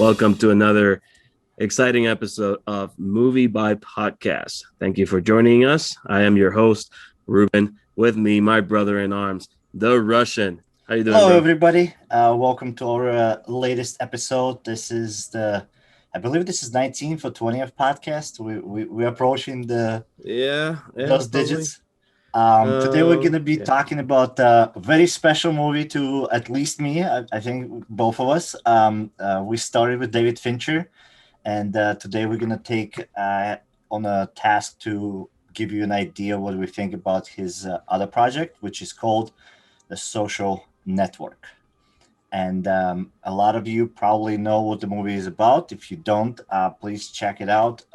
Welcome to another exciting episode of Movie by Podcast. Thank you for joining us. I am your host, Ruben. With me, my brother in arms, the Russian. How you doing, Hello, bro? everybody. Welcome to our latest episode. I believe this is 19th or 20th podcast. We're approaching Yeah, those probably. digits. Today we're going to be Yeah. talking about a very special movie to at least me. I think both of us. We started with David Fincher, and today we're going to take on a task to give you an idea what we think about his other project, which is called The Social Network. And a lot of you probably know what the movie is about. If you don't, please check it out.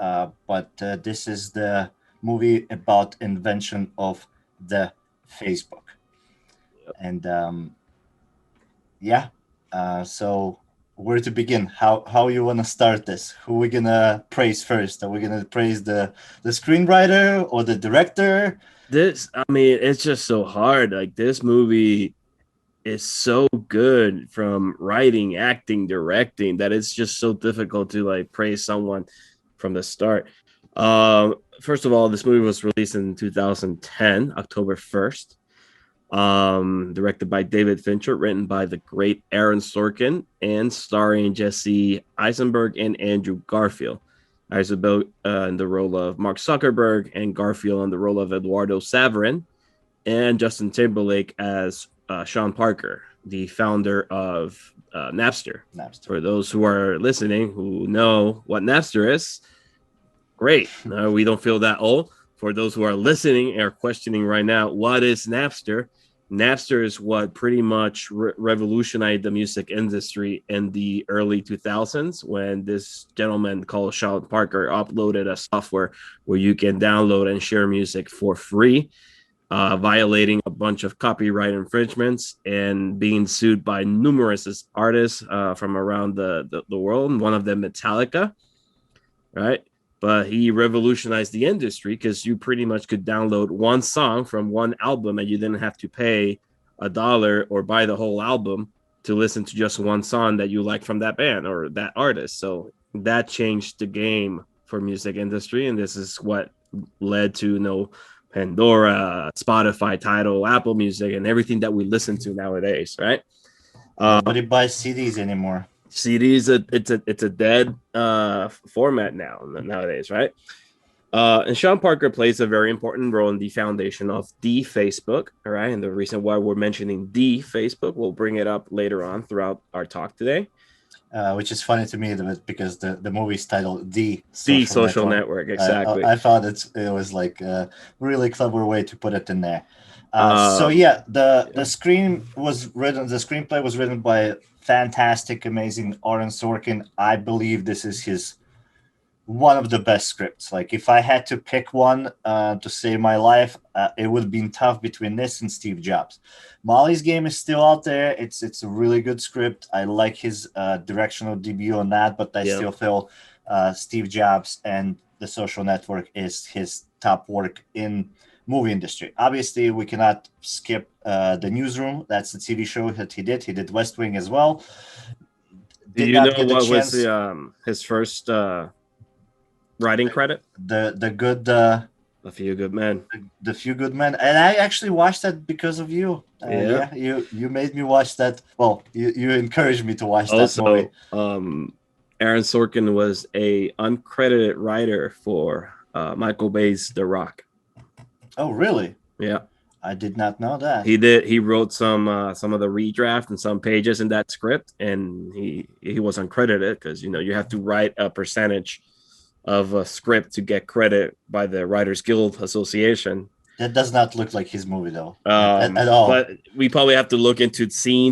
But this is the movie about invention of the Facebook. And yeah, so where to begin? How you want to start this? Who we gonna praise first? Are we gonna praise the screenwriter or the director? It's just so hard. Like, this movie is so good from writing, acting, directing that it's just so difficult to like praise someone from the start. First of all, this movie was released in 2010, October 1st. Directed by David Fincher, written by the great Aaron Sorkin, and starring Jesse Eisenberg and Andrew Garfield. Eisenberg in the role of Mark Zuckerberg, and Garfield in the role of Eduardo Saverin, and Justin Timberlake as Sean Parker, the founder of Napster. Napster. For those who are listening who know what Napster is, great. We don't feel that old. For those who are listening and are questioning right now, what is Napster? Napster is what pretty much revolutionized the music industry in the early 2000s when this gentleman called Sean Parker uploaded a software where you can download and share music for free, violating a bunch of copyright infringements and being sued by numerous artists from around the world. One of them, Metallica, right? But he revolutionized the industry because you pretty much could download one song from one album and you didn't have to pay $1 or buy the whole album to listen to just one song that you like from that band or that artist. So that changed the game for music industry, and this is what led to Pandora, Spotify, Tidal, Apple Music, and everything that we listen to nowadays, right? Nobody buys CDs anymore. CDs, it's a dead format nowadays, right? And Sean Parker plays a very important role in the foundation of the Facebook, all right? And the reason why we're mentioning the Facebook, we'll bring it up later on throughout our talk today. Which is funny to me because the movie's titled The Social Network, exactly. I thought it was like a really clever way to put it in there. The screenplay was written by fantastic, amazing Aaron Sorkin. I believe this is one of the best scripts. Like, if I had to pick one to save my life, it would have been tough between this and Steve Jobs. Molly's Game is still out there. It's a really good script. I like his directional debut on that, but I still feel Steve Jobs and The Social Network is his top work in movie industry. Obviously, we cannot skip The Newsroom. That's the TV show that he did. He did West Wing as well. Do you know what was his first writing credit? The good. A Few Good Men. The Few Good Men, and I actually watched that because of you. You made me watch that. Well, you encouraged me to watch that movie. Aaron Sorkin was a uncredited writer for Michael Bay's The Rock. Oh, really? Yeah, I did not know that. He did. He wrote some of the redraft and some pages in that script, and he was uncredited because you have to write a percentage of a script to get credit by the Writers Guild Association. That does not look like his movie, though, at all. But we probably have to look into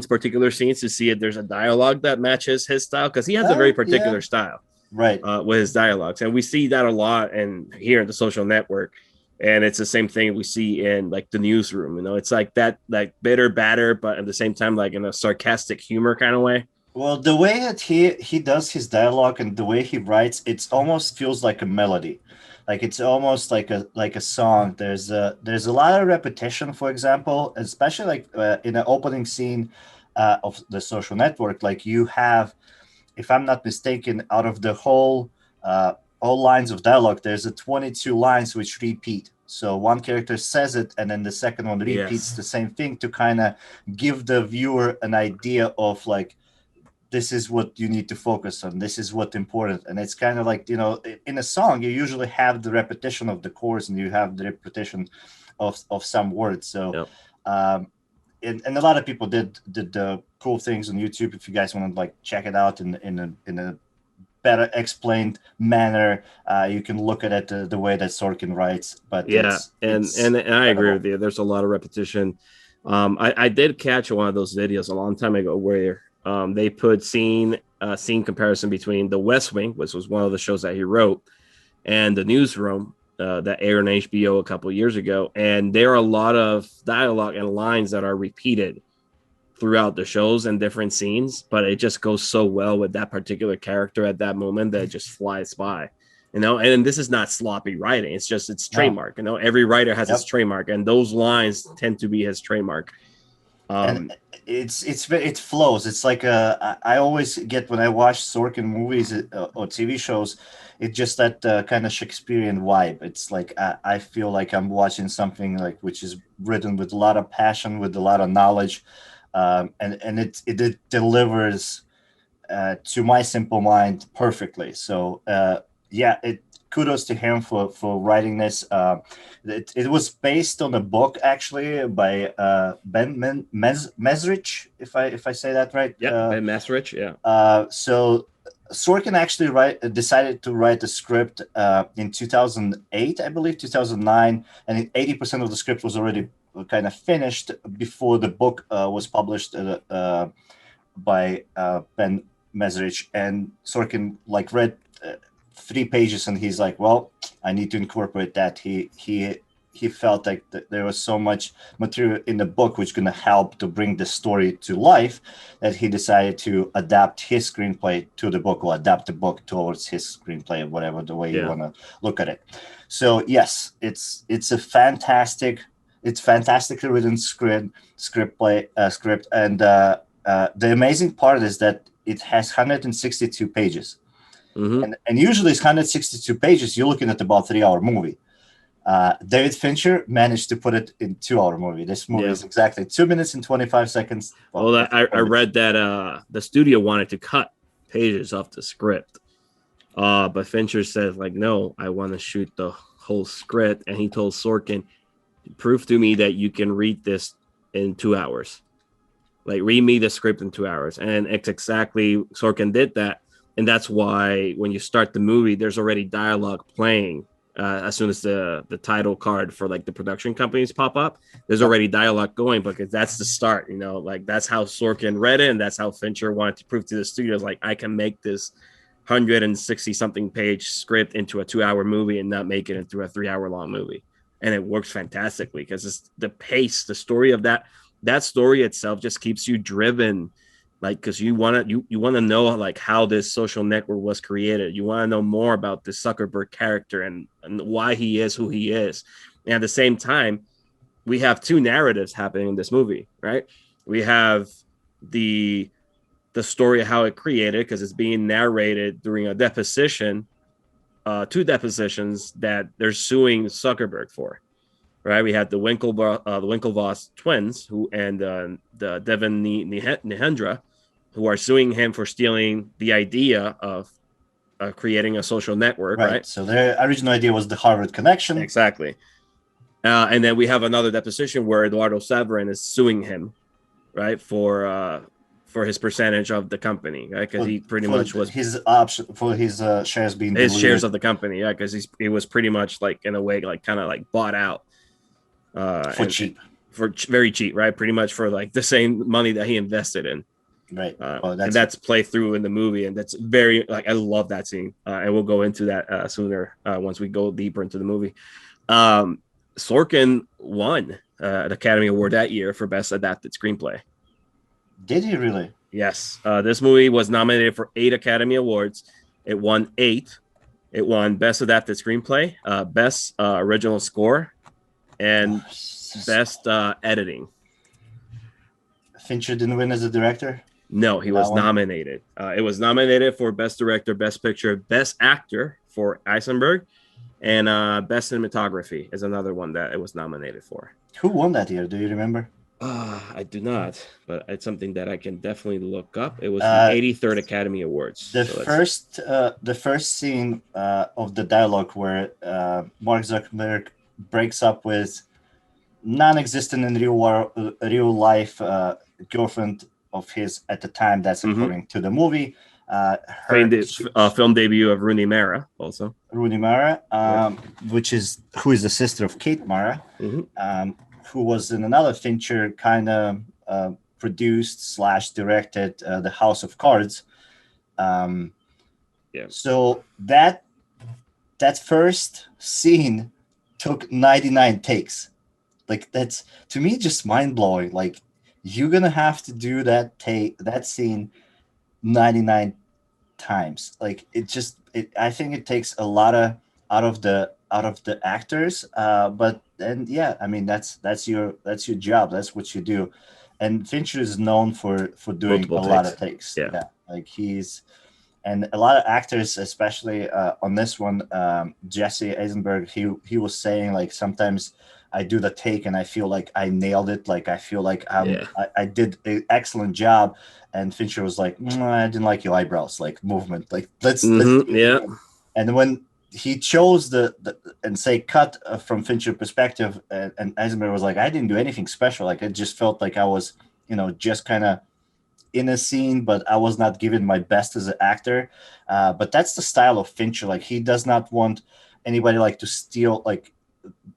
particular scenes, to see if there's a dialogue that matches his style, because he has a very particular style, right? With his dialogues, and we see that a lot. And here in The Social Network, and it's the same thing we see in like The Newsroom. It's like that, like bitter, batter, but at the same time, like in a sarcastic humor kind of way. Well, the way that he does his dialogue and the way he writes, it almost feels like a melody. Like, it's almost like a song. There's a lot of repetition, for example, especially like in the opening scene of The Social Network. Like, you have if I'm not mistaken, out of the whole all lines of dialogue, there's a 22 lines which repeat. So one character says it, and then the second one repeats the same thing to kind of give the viewer an idea of like, this is what you need to focus on. This is what's important. And it's kind of like, in a song, you usually have the repetition of the chorus and you have the repetition of some words. So, Yep. And a lot of people did the cool things on YouTube. If you guys want to like check it out in a better explained manner, you can look at it the way that Sorkin writes. But Yeah, it's and I agree incredible. with you. There's a lot of repetition. I did catch one of those videos a long time ago where they put scene comparison between The West Wing, which was one of the shows that he wrote, and The Newsroom that aired on HBO a couple years ago. And there are a lot of dialogue and lines that are repeated throughout the shows and different scenes, but it just goes so well with that particular character at that moment that it just flies by. And this is not sloppy writing. It's just it's trademark. Every writer has his trademark, and those lines tend to be his trademark. And it flows. It's like I always get when I watch Sorkin movies or TV shows, it's just that kind of Shakespearean vibe. It's like I feel like I'm watching something like which is written with a lot of passion, with a lot of knowledge, and it delivers to my simple mind perfectly. So kudos to him for writing this. It was based on a book actually by Ben Mesrich, if I say that right. Yeah, Ben Mesrich. Yeah. So Sorkin actually decided to write the script in 2008, I believe, 2009, and 80% of the script was already kind of finished before the book was published by Ben Mesrich. And Sorkin like read 3 pages and he's like, well, I need to incorporate that. He felt like there was so much material in the book which going to help to bring the story to life that he decided to adapt his screenplay to the book, or adapt the book towards his screenplay, or whatever the way you want to look at it. So yes, it's fantastically written script, and the amazing part is that it has 162 pages. Mm-hmm. And usually it's 162 pages. You're looking at about 3-hour movie. David Fincher managed to put it in 2-hour movie. This movie is exactly 2 minutes and 25 seconds. Well, I read that the studio wanted to cut pages off the script. But Fincher said, like, no, I want to shoot the whole script. And he told Sorkin, prove to me that you can read this in 2 hours. Like, read me the script in 2 hours. And it's exactly, Sorkin did that. And that's why when you start the movie, there's already dialogue playing as soon as the title card for like the production companies pop up. There's already dialogue going because that's the start, like that's how Sorkin read it. And that's how Fincher wanted to prove to the studios, like, I can make this 160 something page script into a 2-hour movie and not make it into a 3-hour long movie. And it works fantastically because it's the pace, the story of that story itself just keeps you driven. Like, because you want to know like how this social network was created. You want to know more about the Zuckerberg character and why he is who he is. And at the same time, we have 2 narratives happening in this movie, right? We have the story of how it created, because it's being narrated during a deposition, 2 depositions that they're suing Zuckerberg for. Right, we had the Winklevoss twins, and the Devin Nihendra, who are suing him for stealing the idea of creating a social network. Right. So their original idea was the Harvard connection. Exactly. And then we have another deposition where Eduardo Saverin is suing him, right, for his percentage of the company, right? Because he pretty much was his option for his shares being his deleted. shares of the company, yeah, because he was pretty much like in a way like kind of like bought out. For very cheap, right? Pretty much for like the same money that he invested in, right? And that's played through in the movie, and that's very like I love that scene, and we'll go into that sooner once we go deeper into the movie. Sorkin won an Academy Award that year for Best Adapted Screenplay. Did he really? Yes. This movie was nominated for 8 Academy Awards. It won 8. It won Best Adapted Screenplay, Best Original Score, and Best Editing. Fincher didn't win as a director? No, he That was one. nominated. It was nominated for Best Director, Best Picture, Best Actor for Eisenberg, and Best Cinematography is another one that it was nominated for. Who won that year? Do you remember? I do not, but it's something that I can definitely look up. It was the Uh, 83rd Academy Awards. So that's the first scene of the dialogue where Mark Zuckerberg breaks up with non-existent in real life girlfriend of his at the time. That's according to the movie. Film debut of Rooney Mara, also Rooney Mara, who is the sister of Kate Mara, who was in another Fincher kind of produced / directed The House of Cards. So that first scene took 99 takes. Like, that's, to me, just mind-blowing. Like, you're gonna have to do that scene 99 times. Like, I think it takes a lot out of the actors, but then I mean, that's your job, that's what you do. And Fincher is known for doing multiple a takes. lot of takes. Like, and a lot of actors, especially on this one, Jesse Eisenberg, he was saying, like, sometimes I do the take and I feel like I nailed it. Like, I feel like I did an excellent job. And Fincher was like, I didn't like your eyebrows, like, movement. Like, let's And when he chose and say cut from Fincher perspective, and Eisenberg was like, I didn't do anything special. Like, it just felt like I was, just kind of in a scene, but I was not given my best as an actor. But that's the style of Fincher. Like, he does not want anybody like to steal like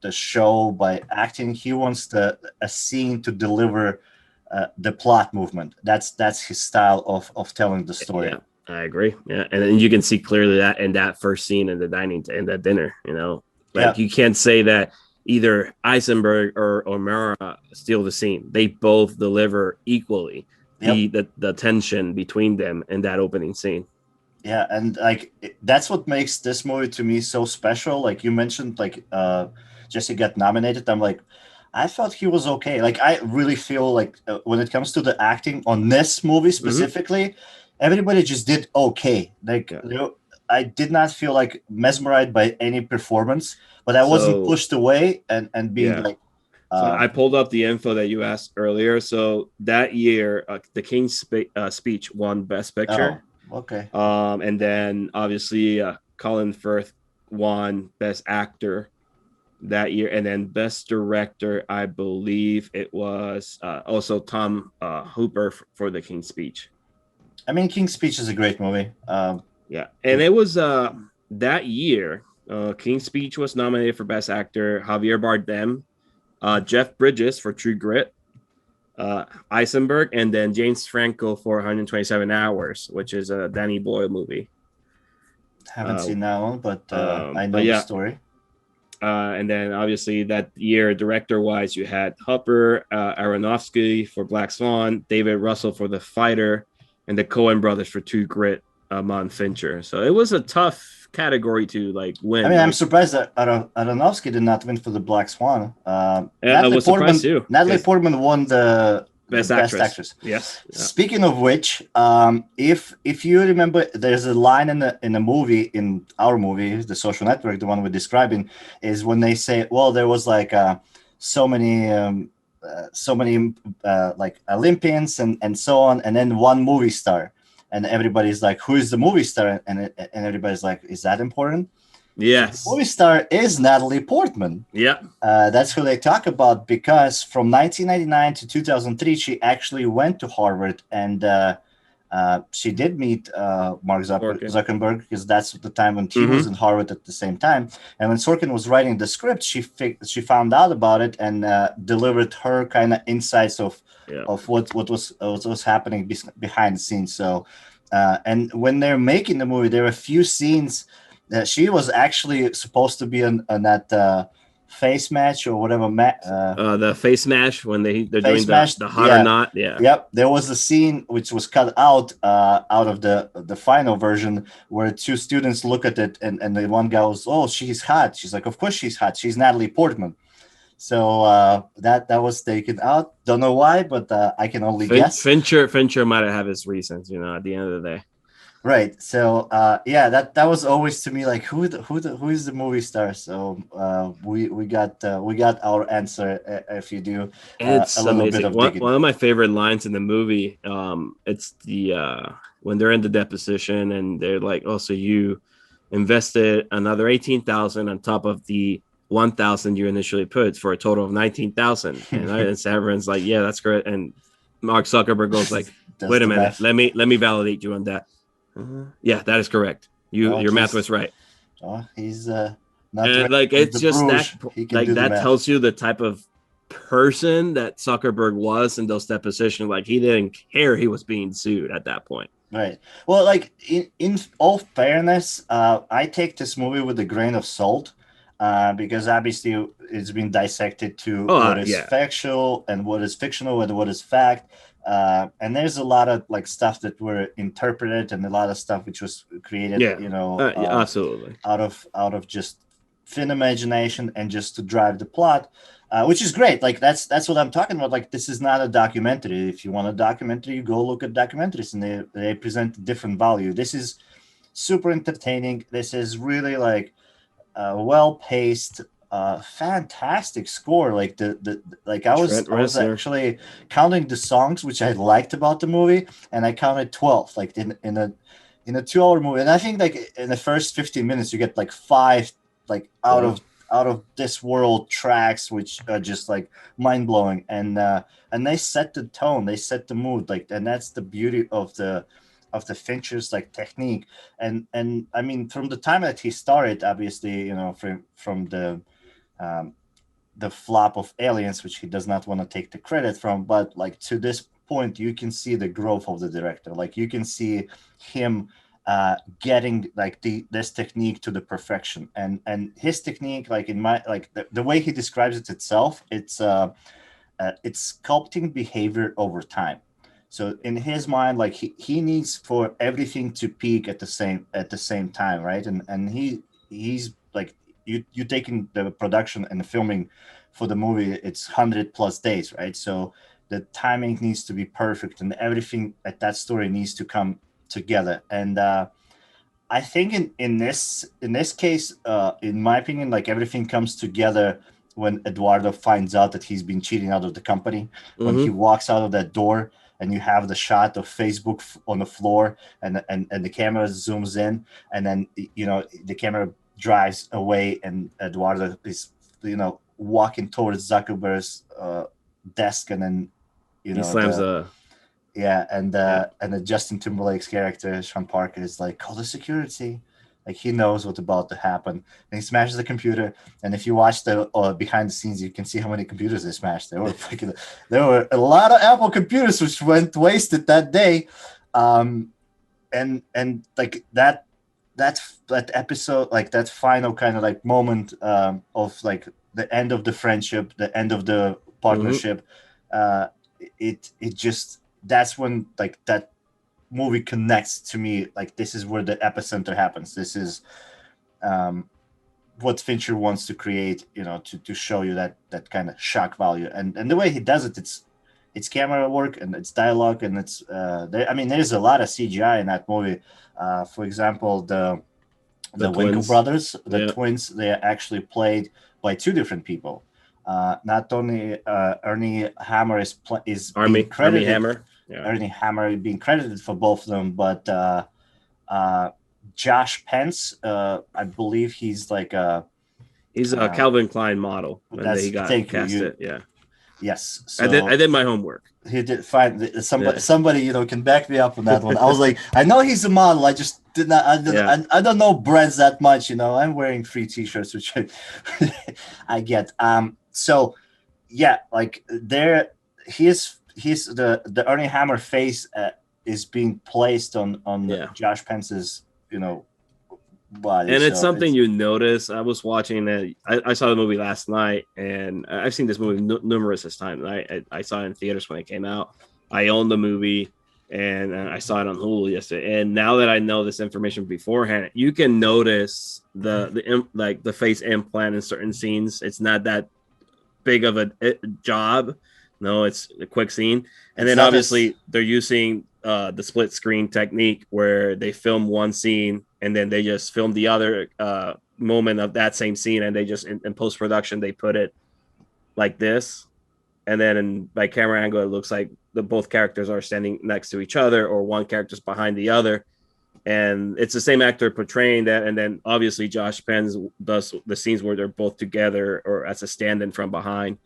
the show by acting. He wants a scene to deliver the plot movement. That's his style of telling the story. Yeah, I agree. Yeah, and then you can see clearly that in that first scene in the that dinner. You can't say that either Eisenberg or Mara steal the scene. They both deliver equally the tension between them in that opening scene. Yeah, and like that's what makes this movie to me so special. Like you mentioned, like Jesse got nominated. I'm like, I thought he was okay. Like, I really feel like when it comes to the acting on this movie specifically, everybody just did okay. Like, I did not feel like mesmerized by any performance, but I wasn't pushed away and being like. So I pulled up the info that you asked earlier. So that year, The King's Speech won Best Picture. Oh, okay. And then obviously Colin Firth won Best Actor that year, and then Best Director, I believe it was also Tom Hooper for The King's Speech. I mean, King's Speech is a great movie. And it was that year. King's Speech was nominated for Best Actor. Javier Bardem, Jeff Bridges for True Grit, Eisenberg, and then James Franco for 127 Hours, which is a Danny Boyle movie. Haven't seen that one, but I know the story. And then obviously that year, director-wise, you had Hopper, Aronofsky for Black Swan, David Russell for The Fighter, and the Coen brothers for True Grit, among Fincher. So it was a tough category to like win. I mean, I'm surprised that Aronofsky did not win for The Black Swan. I was surprised too. Natalie Portman won the Best Actress. Yes. Yeah. Speaking of which, if you remember, there's a line in the movie, in our movie, The Social Network, the one we're describing, is when they say, well, there was like so many like Olympians and so on, and then one movie star, and everybody's like, who is the movie star? And everybody's like, is that important? Yes. The movie star is Natalie Portman. Yeah. That's who they talk about, because from 1999 to 2003, she actually went to Harvard, and she did meet Mark Zuckerberg, because that's the time when he was in Harvard at the same time. And when Sorkin was writing the script, she found out about it and delivered her kind of insights of what was happening behind the scenes. So, and when they're making the movie, there were a few scenes that she was actually supposed to be on that face match or whatever. The face match when they're doing the hot or not. Yeah. Yep. There was a scene which was cut out of the final version, where two students look at it and the one guy goes, "Oh, she's hot." She's like, "Of course she's hot. She's Natalie Portman." So that was taken out. Don't know why, but I can only guess. Fincher might have his reasons, at the end of the day. Right. So yeah, that was always to me like who is the movie star. So we got our answer if you do a It's little bit amazing. of One digging. one of my favorite lines in the movie, it's the when they're in the deposition and they're like, "Oh, so you invested another 18,000 on top of the 1,000 you initially put for a total of 19,000." And Severan's like, "Yeah, that's great." And Mark Zuckerberg goes like, Does "Wait a the minute, math. let me validate you on that." Yeah, that is correct. Oh, Your math was right. he's not And ready like with it's the just that Bruges. He can like do the that math. tells you the type of person that Zuckerberg was in those depositions. Like he didn't care he was being sued at that point. Right. Well, like in all fairness, I take this movie with a grain of salt, because obviously it's been dissected to Oh what is yeah, factual and what is fictional and what is fact. And there's a lot of like stuff that were interpreted and a lot of stuff which was created, yeah, yeah, absolutely. out of just thin imagination and just to drive the plot, which is great. Like that's what I'm talking about. Like this is not a documentary. If you want a documentary, you go look at documentaries, and they present different value. This is super entertaining. This is really like well paced. Fantastic score. Like the like Trent I was Reznor. actually counting the songs which I liked about the movie, and I counted 12. Like in a 2 hour movie, and I think like in the first 15 minutes you get like five like Wow. out of this world tracks which are just like mind blowing, and they set the tone, they set the mood, like, and that's the beauty of the Fincher's like technique. And I mean, from the time that he started, obviously, from um, the flop of Aliens, which he does not want to take the credit from, but like to this point, you can see the growth of the director. Like you can see him getting like this technique to the perfection, and his technique, like in my like the way he describes it itself, it's sculpting behavior over time. So in his mind, like he needs for everything to peak at the same time, right? And he's like you taking the production and the filming for the movie, it's 100+ days, right? So the timing needs to be perfect, and everything at that story needs to come together. And I think in this case, in my opinion, like everything comes together when Eduardo finds out that he's been cheating out of the company. When he Mm-hmm. walks out of that door, and you have the shot of Facebook on the floor, and the camera zooms in, and then the camera drives away, and Eduardo is walking towards Zuckerberg's desk, and then He slams the a yeah, yeah. and then Justin Timberlake's character, Sean Parker, is like, call the security. Like he knows what's about to happen, and he smashes the computer. And if you watch the behind the scenes, you can see how many computers they smashed. There were a lot of Apple computers which went wasted that day, and like that episode, like that final kind of like moment of like the end of the friendship, the end of the Mm-hmm. partnership. It just that's when like that movie connects to me. Like this is where the epicenter happens. This is um, what Fincher wants to create, to show you that kind of shock value, and the way he does it, it's camera work and it's dialogue, and it's I mean, there's a lot of CGI in that movie. For example, The the Winkle twins. brothers, the Yeah. twins, they are actually played by two different people. Not only Ernie Hammer is being Army credited, Hammer. Yeah. Ernie Hammer being credited for both of them, but uh, Josh Pence, I believe he's like He's a uh, Calvin Klein model, and he that's got thank you. casted. Yeah. Yes. I So did my homework. he did find Yeah. somebody can back me up on that one. I was like, I know he's a model. I just did not. Yeah. I don't know brands that much. I'm wearing free T-shirts, which I get. So yeah, like there, he's the Ernie Hammer face is being placed on Yeah. Josh Pence's body. And it's So something it's you notice. I was watching it. I saw the movie last night, and I've seen this movie numerous times. I saw it in theaters when it came out. I own the movie, and I saw it on Hulu yesterday. And now that I know this information beforehand, you can notice like the face implant in certain scenes. It's not that big of a job. No, it's a quick scene. And It's then not as obviously they're using the split screen technique where they film one scene and then they just film the other moment of that same scene, and they just in post production they put it like this, and then by camera angle it looks like the both characters are standing next to each other or one character's behind the other, and it's the same actor portraying that. And then obviously Josh Penn does the scenes where they're both together or as a stand-in from behind.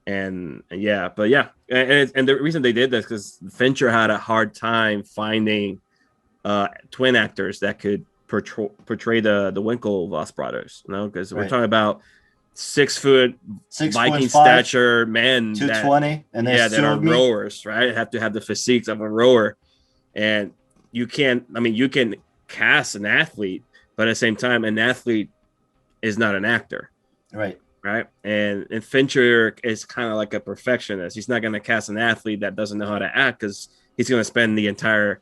And yeah, but yeah, and the reason they did this because Fincher had a hard time finding twin actors that could portray the Winklevoss brothers, because we're talking about 6 foot 6'5" Viking stature men 220, and that are rowers, right? Have to have the physiques of a rower, and you can't. I mean, you can cast an athlete, but at the same time, an athlete is not an actor, right? Right. And Fincher is kind of like a perfectionist. He's not going to cast an athlete that doesn't know how to act because he's going to spend the entire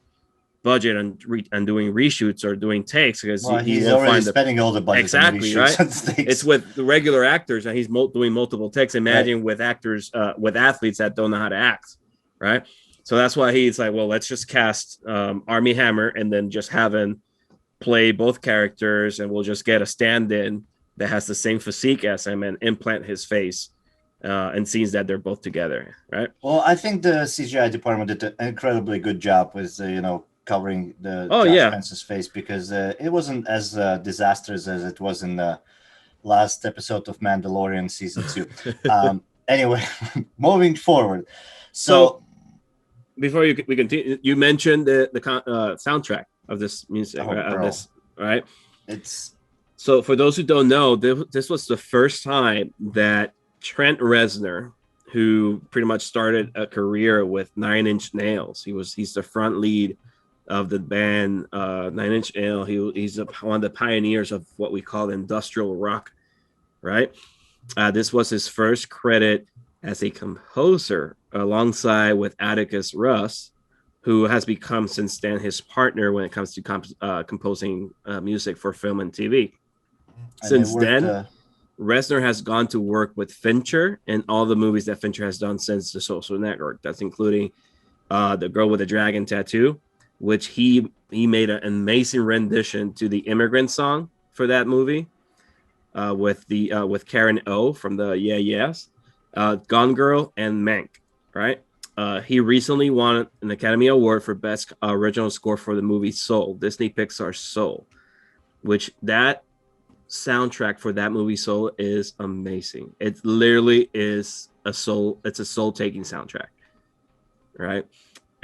budget on doing reshoots or doing takes because he's already spending all the budget. Exactly, right? It's with the regular actors and he's doing multiple takes. Imagine with actors, with athletes that don't know how to act, right? So that's why he's like, well, let's just cast Armie Hammer and then just have him play both characters, and we'll just get a stand-in that has the same physique as him and implant his face and scenes that they're both together, right? Well, I think the CGI department did an incredibly good job with covering the Josh Pence's face, because it wasn't as disastrous as it was in the last episode of Mandalorian season 2. Anyway, moving forward. So before we continue, you mentioned the soundtrack of this music, right? So for those who don't know, this was the first time that Trent Reznor, who pretty much started a career with Nine Inch Nails, he's the front lead of the band Nine Inch Nails. He's one of the pioneers of what we call industrial rock, right? This was his first credit as a composer, alongside with Atticus Ross, who has become since then his partner when it comes to composing music for film and TV. Since then, Reznor has gone to work with Fincher in all the movies that Fincher has done since The Social Network. That's including The Girl with the Dragon Tattoo, which he made an amazing rendition to the Immigrant Song for that movie with Karen O from the Yeah Yeahs, Gone Girl, and Mank, right? He recently won an Academy Award for Best Original Score for the movie Soul, Disney Pixar's Soul, which that soundtrack for that movie Soul is amazing. It literally is it's a soul-taking soundtrack, right?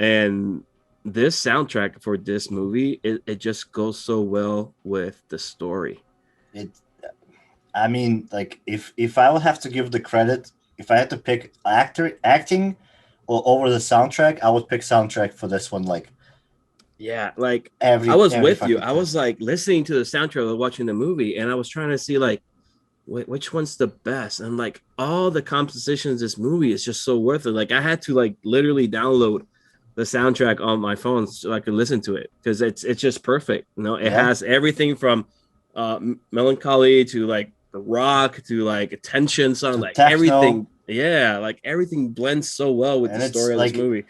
And this soundtrack for this movie, it just goes so well with the story. I mean, like if I would have to give the credit, if I had to pick acting or over the soundtrack, I would pick soundtrack for this one. Like, yeah, like I was with you. I was like listening to the soundtrack while watching the movie, and I was trying to see like which one's the best. And like all the compositions of this movie is just so worth it. Like I had to like literally download the soundtrack on my phone so I could listen to it because it's just perfect. It has everything from melancholy to like the rock to like attention song, like techno. Everything. Yeah, like everything blends so well with the story of this movie.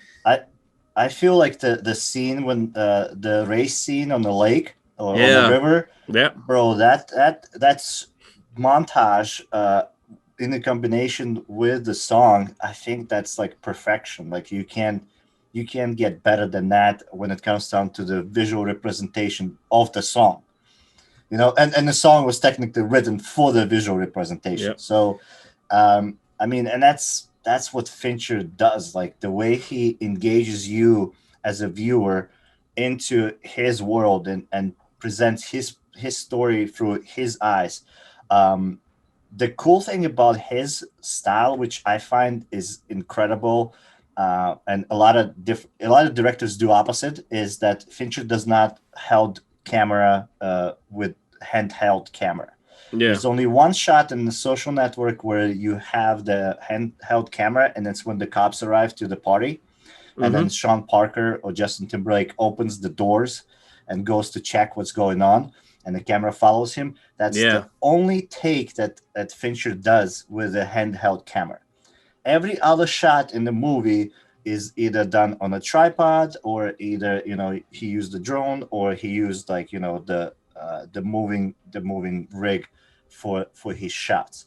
I feel like the scene when the race scene on the lake or on the river, bro, that's montage in a combination with the song. I think that's like perfection. Like you can't get better than that when it comes down to the visual representation of the song. And the song was technically written for the visual representation. So I mean, and that's what Fincher does. Like the way he engages you as a viewer into his world and presents his story through his eyes. The cool thing about his style, which I find is incredible, and a lot of directors do opposite, is that Fincher does not held camera with handheld camera. There's only one shot in The Social Network where you have the handheld camera, and it's when the cops arrive to the party. And then Sean Parker or Justin Timberlake opens the doors and goes to check what's going on. and the camera follows him. That's Yeah. the only take that Fincher does with a handheld camera. Every other shot in the movie is either done on a tripod, or either he used a drone, or he used like the moving rig for his shots.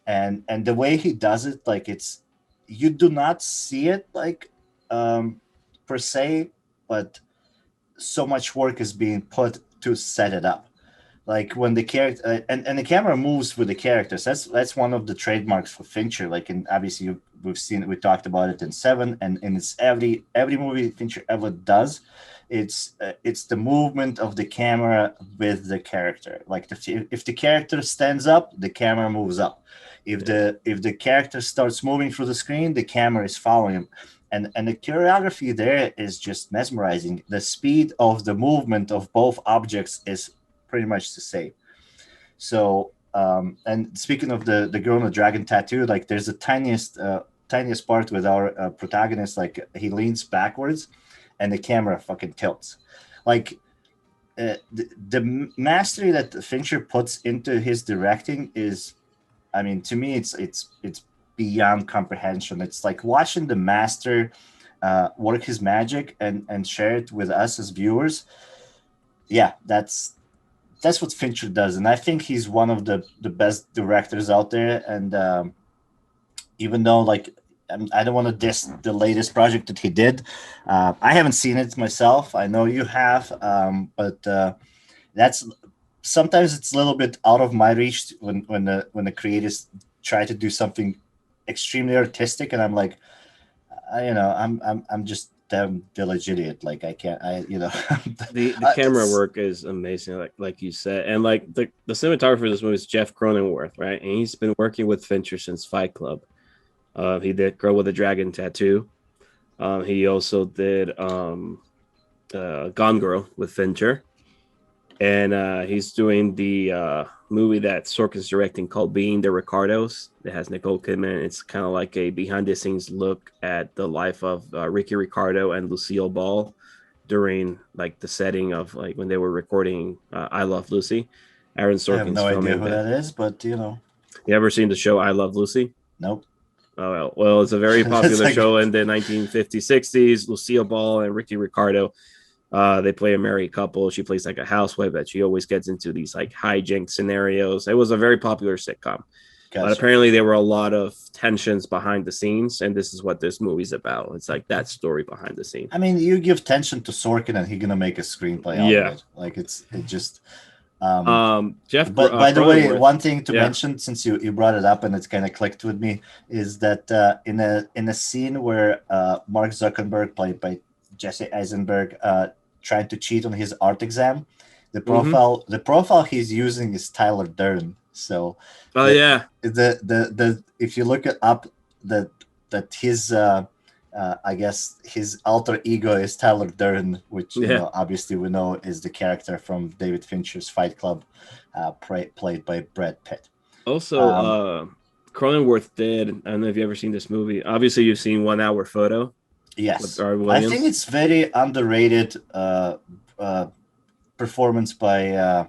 And the way he does it, like, it's, you do not see it like per se, but so much work is being put to set it up. Like when the character and the camera moves with the characters. That's one of the trademarks for Fincher. Like, and obviously we talked about it in Seven, and it's every movie Fincher ever does. It's the movement of the camera with the character. Like if the character stands up, the camera moves up. If the character starts moving through the screen, the camera is following him. And the choreography there is just mesmerizing. The speed of the movement of both objects is pretty much the same. So, and speaking of the girl in the dragon tattoo, like there's the tiniest part with our protagonist, like he leans backwards, and the camera fucking tilts. Like the mastery that Fincher puts into his directing is, I mean, to me, it's beyond comprehension. It's like watching the master work his magic and share it with us as viewers. Yeah, that's what Fincher does, and I think he's one of the best directors out there. And even though, like, I don't want to diss the latest project that he did, I haven't seen it myself. I know you have, but that's sometimes it's a little bit out of my reach when the creators try to do something extremely artistic, and I'm like, I'm just damn village idiot. Like I can't, The camera work is amazing, like you said, and like the cinematographer of this movie is Jeff Cronenworth, right? And he's been working with Fincher since Fight Club. He did Girl with a Dragon Tattoo. He also did Gone Girl with Fincher, and he's doing the movie that Sorkin's directing called Being the Ricardos. It has Nicole Kidman. It's kind of like a behind-the-scenes look at the life of Ricky Ricardo and Lucille Ball during like the setting of like when they were recording I Love Lucy. Aaron Sorkin's I have no idea filming who that. that is, but You ever seen the show I Love Lucy? Nope. Oh, well, it's a very popular like... show in the 1950s, 60s. Lucille Ball and Ricky Ricardo, they play a married couple. She plays like a housewife, but she always gets into these like hijink scenarios. It was a very popular sitcom. Gotcha. But apparently there were a lot of tensions behind the scenes, and this is what this movie's about. It's like that story behind the scenes. I mean, you give tension to Sorkin, and he's gonna make a screenplay out of it. Like it just. Jeff. But by the way, one thing to mention, since you brought it up and it's kind of clicked with me, is that in a scene where Mark Zuckerberg, played by Jesse Eisenberg, trying to cheat on his art exam, the profile he's using is Tyler Durden. So, the if you look it up, that his I guess his alter ego is Tyler Durden, which obviously we know is the character from David Fincher's Fight Club, played by Brad Pitt. Also, Cronenworth did. I don't know if you've ever seen this movie. Obviously, you've seen 1 Hour Photo. Yes, I think it's very underrated performance by.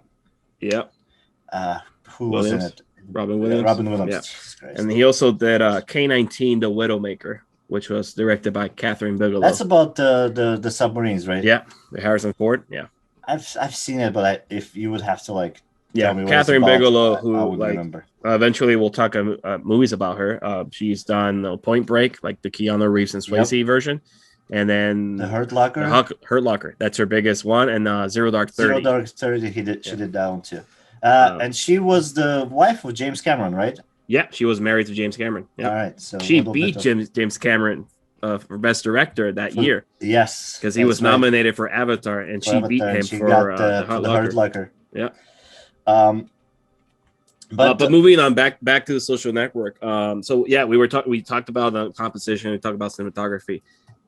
Who was in it? Robin Williams. Robin Williams. Yeah. And he also did K-19, The Widowmaker, which was directed by Catherine Bigelow. That's about the submarines, right? Yeah, the Harrison Ford. Yeah, I've seen it, but if you would have to like tell me what Catherine it's about, Bigelow, who I would remember. Eventually we'll talk movies about her. She's done Point Break, like the Keanu Reeves and Swayze version, and then The Hurt Locker. Hurt Locker, that's her biggest one, and Zero Dark 30. Zero Dark 30, she did that one too. And she was the wife of James Cameron, right? Yeah, she was married to James Cameron. Yeah. All right, so she beat James Cameron for Best Director that year. Yes, because he was nominated for Avatar, and she beat him for the Hurt Locker. Yeah. But moving on back to the Social Network. So yeah, we talked about the composition, we talked about cinematography,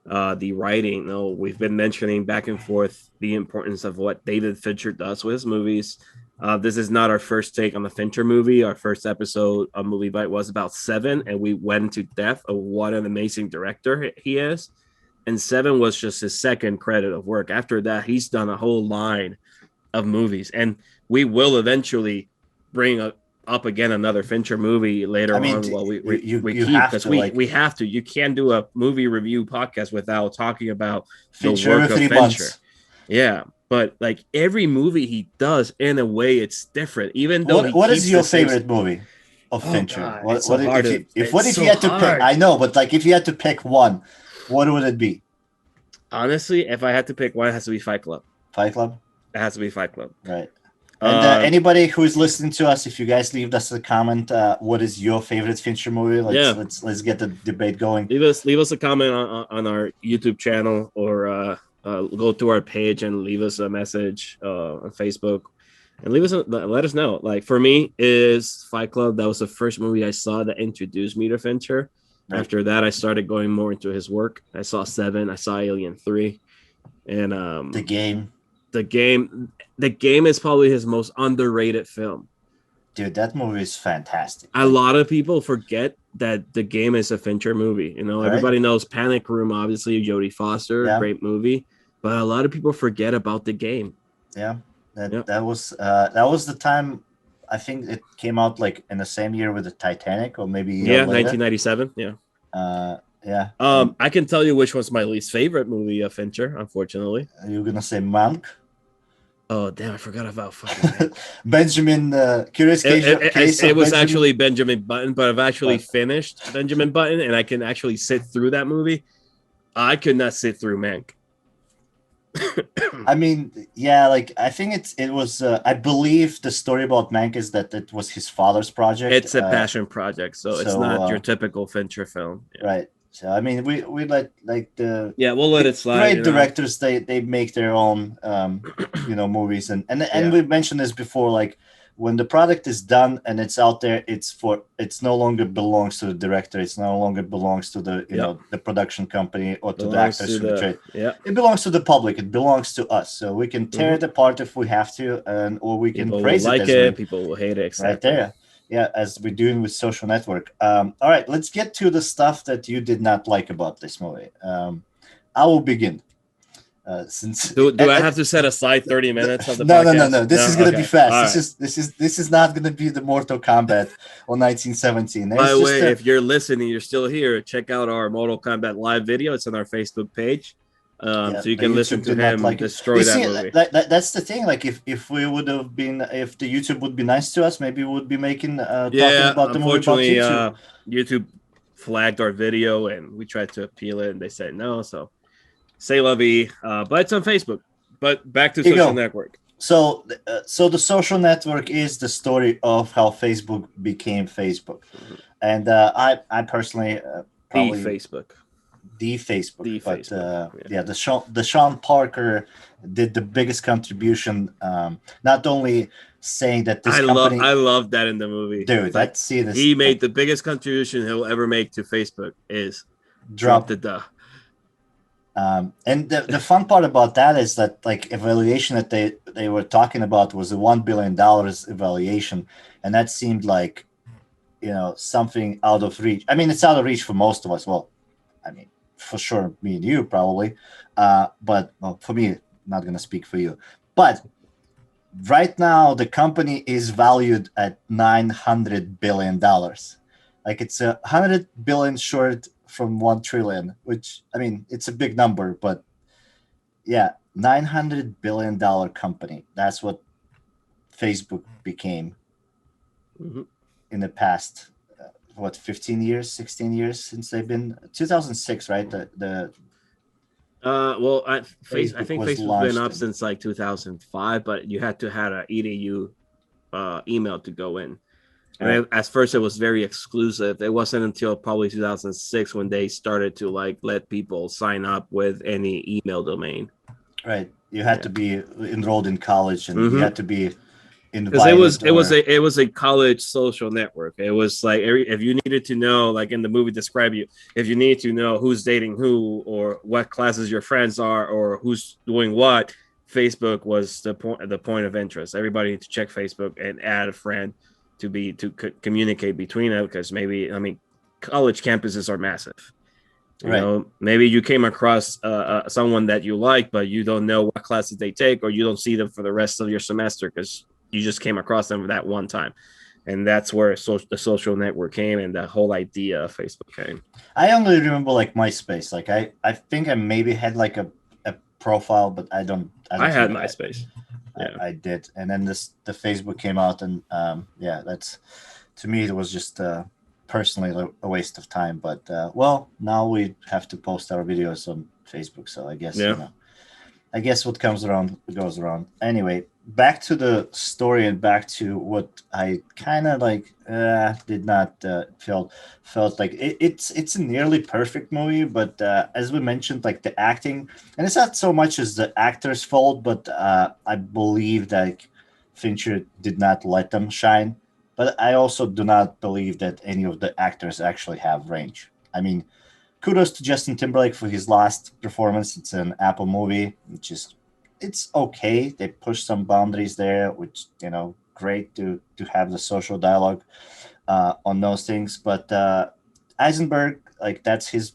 the writing. We've been mentioning back and forth the importance of what David Fincher does with his movies. This is not our first take on the Fincher movie. Our first episode of Movie Bite was about Seven, and we went into depth of what an amazing director he is. And Seven was just his second credit of work. After that, he's done a whole line of movies. And we will eventually bring up again another Fincher movie later on. While we keep, because we have to. You can't do a movie review podcast without talking about Fincher the work of Fincher. Months. Yeah, but like every movie he does, in a way, it's different. Even though what is your favorite movie of Fincher? God, what if you had to pick? I know, but like if you had to pick one, what would it be? Honestly, if I had to pick one, it has to be Fight Club. Fight Club? It has to be Fight Club. Right. And anybody who is listening to us, if you guys leave us a comment, what is your favorite Fincher movie? Let's get the debate going. Leave us a comment on our YouTube channel, or go to our page and leave us a message on Facebook, and let us know. Like for me, is Fight Club. That was the first movie I saw that introduced me to Fincher. Right. After that, I started going more into his work. I saw Seven. I saw Alien 3, and The Game. The Game is probably his most underrated film. Dude, that movie is fantastic. A lot of people forget that The Game is a Fincher movie. You know, everybody knows Panic Room, obviously, Jodie Foster, great movie. But a lot of people forget about The Game. Yeah, that was the time. I think it came out like in the same year with the Titanic, or maybe 1997. Yeah. I can tell you which was my least favorite movie of Fincher. Unfortunately, you're gonna say Monk. Oh damn! I forgot about fucking Benjamin. Curious Case. It was actually Benjamin Button, but I've actually finished Benjamin Button, and I can actually sit through that movie. I could not sit through Mank. I mean, yeah, like I think it was. I believe the story about Mank is that it was his father's project. It's a passion project, so it's not your typical Fincher film. Yeah. Right. So I mean, we let like the we'll let it slide. Great directors, they make their own movies, and we mentioned this before. Like when the product is done and it's out there, it's no longer belongs to the director. It's no longer belongs to the the production company or to the actors who betrayed. Yeah, it belongs to the public. It belongs to us. So we can tear it apart if we have to, or we can praise it. People will hate it. Exactly. Right there. Yeah, as we're doing with Social Network. All right, let's get to the stuff that you did not like about this movie. I will begin. Since do I have to set aside 30 minutes of the podcast? No. This is gonna be fast. This is not gonna be the Mortal Kombat on 1917. By the way, if you're listening, you're still here. Check out our Mortal Kombat live video. It's on our Facebook page. So you can listen to him destroy that movie. That's the thing. Like if we would have been, if the YouTube would be nice to us, maybe we would be making talking about the movie. Unfortunately, YouTube flagged our video, and we tried to appeal it, and they said no. So say la vie, but it's on Facebook. But back to Social Network. So the Social Network is the story of how Facebook became Facebook, and I personally probably the Facebook. The Sean Parker did the biggest contribution. Not only saying that this company, I love that in the movie, dude. Let's see this. He made the biggest contribution he'll ever make to Facebook is drop the duh. And the fun part about that is that like evaluation that they were talking about was a $1 billion evaluation, and that seemed like something out of reach. I mean, it's out of reach for most of us. Well, I mean, for sure, me and you probably, but for me, not gonna speak for you. But right now, the company is valued at $900 billion. Like it's 100 billion short from 1 trillion, which I mean, it's a big number, but yeah, $900 billion company. That's what Facebook became in the past. 15 years, 16 years since they've been 2006, right? I think Facebook's been up since like 2005, but you had to have an EDU email to go in. And at first, it was very exclusive. It wasn't until probably 2006 when they started to like let people sign up with any email domain. Right, you had to be enrolled in college, and you had to be because it was a college social network. It was like if you needed to know, like in the movie describe you, if you need to know who's dating who or what classes your friends are or who's doing what, Facebook was the point of interest. Everybody needs to check Facebook and add a friend to communicate between them, because college campuses are massive. You know, maybe you came across someone that you like, but you don't know what classes they take, or you don't see them for the rest of your semester because you just came across them that one time, and that's where the social network came and the whole idea of Facebook came. I only remember like MySpace. Like I think I maybe had like a profile, but I don't I had think MySpace. Yeah. I did. And then the Facebook came out, and yeah, that's, to me it was just personally a waste of time. But well, now we have to post our videos on Facebook, so I guess Yeah. I guess what comes around goes around. Anyway, back to the story and back to what I kind of like did not felt like it's a nearly perfect movie, but as we mentioned, like the acting, and it's not so much as the actor's fault, but I believe that Fincher did not let them shine. But I also do not believe that any of the actors actually have range. I mean, kudos to Justin Timberlake for his last performance. It's an Apple movie, which is it's okay. They push some boundaries there, which great to have the social dialogue on those things. But Eisenberg, like that's his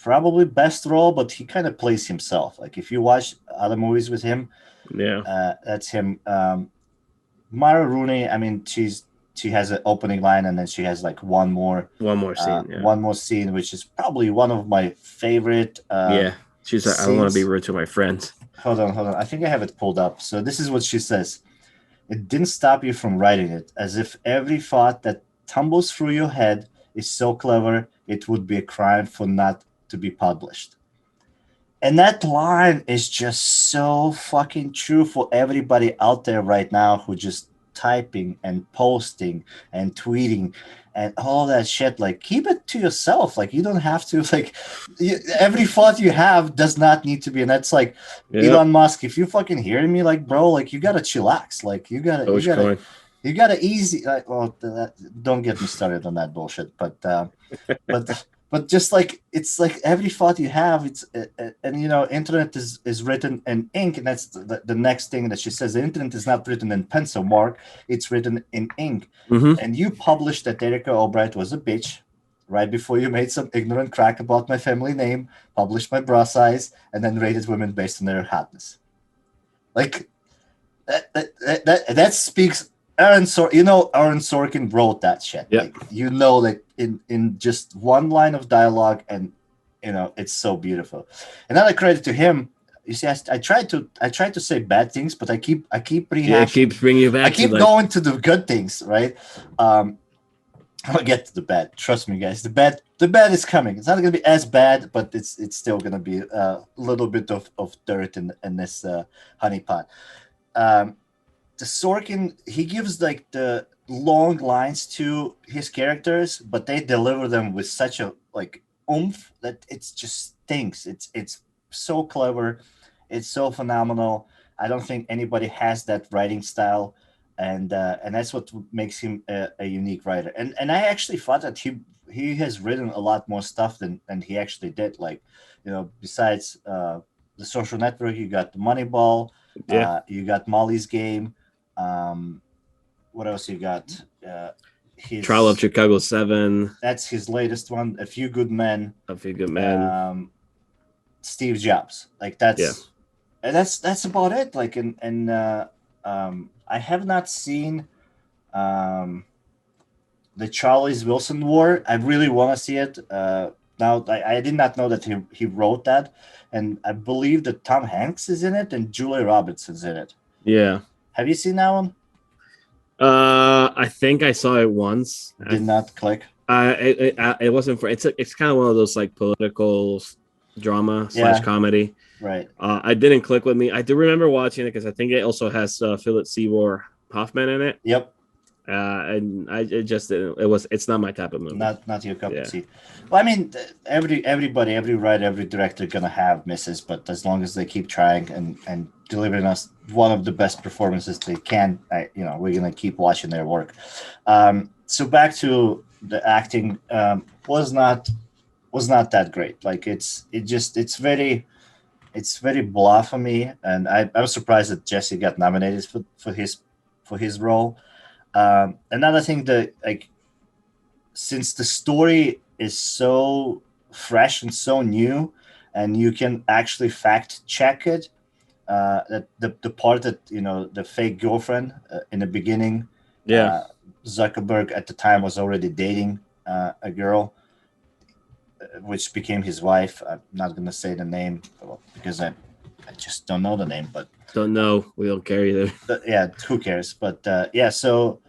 probably best role, but he kind of plays himself. Like if you watch other movies with him, Yeah. that's him. Mara Rooney, I mean, she has an opening line, and then she has like one more scene. Yeah. one more scene, which is probably one of my favorite. Yeah. She's like, I don't want to be scenes. rude to my friends. Hold on. I think I have it pulled up. So this is what she says. It didn't stop you from writing it, as if every thought that tumbles through your head is so clever it would be a crime for not to be published. And that line is just so fucking true for everybody out there right now who just typing and posting and tweeting and all that shit. Like, keep it to yourself. Like, you don't have to, like, every thought you have does not need to be. And that's like Elon Musk. If you fucking hearing me, like, bro, like, you gotta chillax. Like, you gotta easy. Like, well, don't get me started on that bullshit. But just like it's like every thought you have, it's and internet is written in ink, and that's the next thing that she says. The internet is not written in pencil, Mark. It's written in ink. Mm-hmm. And you published that Erika Albright was a bitch right before you made some ignorant crack about my family name, published my bra size, and then rated women based on their hotness. Like that speaks. Aaron Sorkin wrote that shit. Yeah. Like, like in just one line of dialogue, and it's so beautiful. Another credit to him. You see, I tried to say bad things, but I keep rehashing. Yeah, it keeps bringing you back. I keep going to the good things, right? I'll get to the bad. Trust me, guys. The bad is coming. It's not going to be as bad, but it's still going to be a little bit of dirt in this honey pot. The Sorkin, he gives like the long lines to his characters, but they deliver them with such a like oomph that it's just stinks. It's so clever, it's so phenomenal. I don't think anybody has that writing style, and that's what makes him a unique writer. And I actually thought that he has written a lot more stuff than he actually did. Like, besides the Social Network, you got the Moneyball, you got Molly's Game. What else you got? Trial of Chicago 7. That's his latest one. A Few Good Men. Steve Jobs. Like that's about it. Like I have not seen the Charles Wilson War. I really want to see it. Now I did not know that he wrote that, and I believe that Tom Hanks is in it and Julia Roberts is in it. Yeah. Have you seen that one? I think I saw it once. Did not click. It wasn't for. It's kind of one of those like political drama / comedy. Right. I didn't click with me. I do remember watching it because I think it also has Philip Seymour Hoffman in it. Yep. And it's not my type of movie. Not your cup of tea. Well, I mean, everybody, every writer, every director gonna have misses, but as long as they keep trying and delivering us one of the best performances they can, we're gonna keep watching their work. So back to the acting, was not that great. Like it's very blah for me, and I was surprised that Jesse got nominated for his role. Another thing that, like, since the story is so fresh and so new, and you can actually fact check it, that the part that the fake girlfriend in the beginning, Yeah. Zuckerberg at the time was already dating a girl, which became his wife. I'm not gonna say the name because I just don't know the name, but Don't know. We don't care either. yeah, who cares? But yeah, so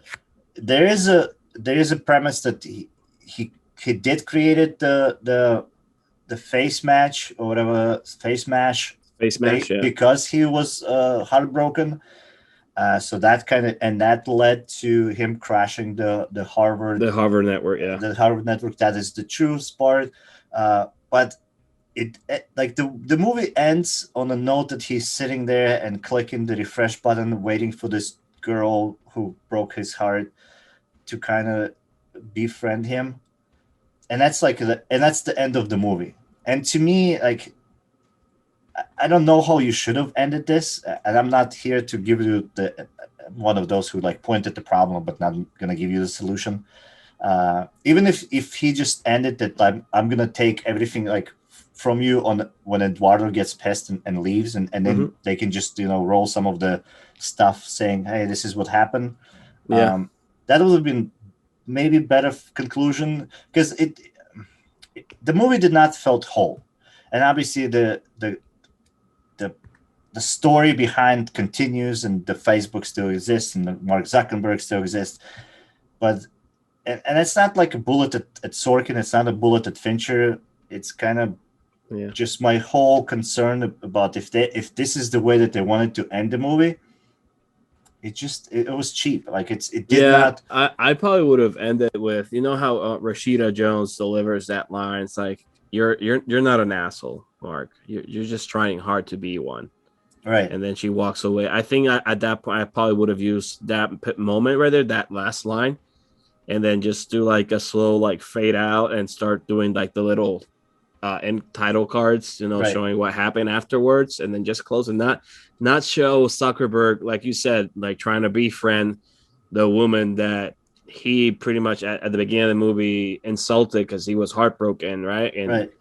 there is a premise that he did created the face match or whatever face mash Face Smash, yeah. because he was heartbroken. So that that led to him crashing the Harvard The Harvard network, yeah. the Harvard network. That is the truth part. But like the movie ends on a note that he's sitting there and clicking the refresh button, waiting for this girl who broke his heart to kind of befriend him, and that's the end of the movie. And to me, like, I don't know how you should have ended this, and I'm not here to give you the one of those who like point at the problem but not gonna give you the solution. Even if he just ended that, I'm gonna take everything like from you on when Eduardo gets pissed and leaves, and then they can just roll some of the stuff saying, hey, this is what happened. Yeah. That would have been maybe better conclusion, because the movie did not felt whole, and obviously the story behind continues, and the Facebook still exists, and the Mark Zuckerberg still exists, but and it's not like a bullet at Sorkin. It's not a bullet at Fincher. It's kind of just my whole concern about if this is the way that they wanted to end the movie. It was cheap. Like it did not. I probably would have ended with how Rashida Jones delivers that line. It's like you're not an asshole, Mark. You're just trying hard to be one. Right. And then she walks away. I think at that point I probably would have used that moment right there, that last line, and then just do like a slow like fade out and start doing like the little end title cards, right. showing what happened afterwards, and then just close and not show Zuckerberg, like you said, like trying to befriend the woman that he pretty much at the beginning of the movie insulted because he was heartbroken, right? And right.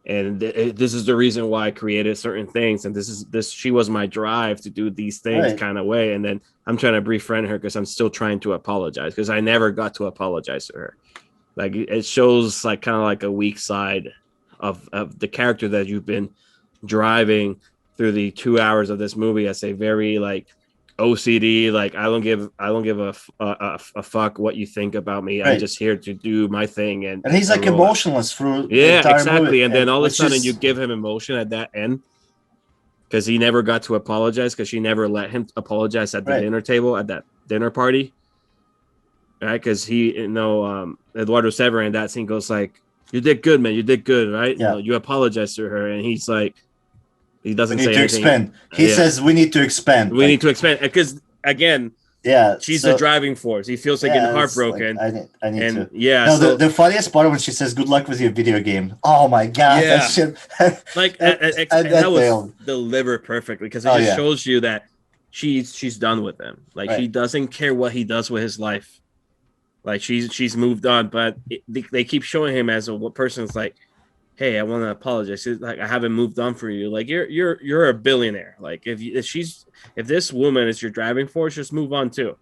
And this is the reason why I created certain things, and she was my drive to do these things kind of way. And then I'm trying to befriend her because I'm still trying to apologize because I never got to apologize to her. Like it shows like kind of like a weak side of the character that you've been driving through the 2 hours of this movie as a very like OCD, like I don't give a fuck what you think about me. I'm just here to do my thing, and he's like emotionless through the entire exactly movie. And then all of a sudden you give him emotion at that end because he never got to apologize because she never let him apologize at the dinner table at that dinner party, right? Because Eduardo Severin in that scene goes like, you did good, man, you did good, right? You apologize to her, and he's like, he doesn't say anything. Expand. He says we need to expand. We need to expand because again, she's the driving force. He feels like getting heartbroken. Like, I need to. Yeah. No, the funniest part when she says "Good luck with your video game." Oh my god, that shit. Like that was delivered perfectly because it just shows you that she's done with him. Like she doesn't care what he does with his life. Like she's moved on, but they keep showing him as a person that's like, hey, I want to apologize. Like I haven't moved on for you. Like you're a billionaire. Like if this woman is your driving force, just move on too.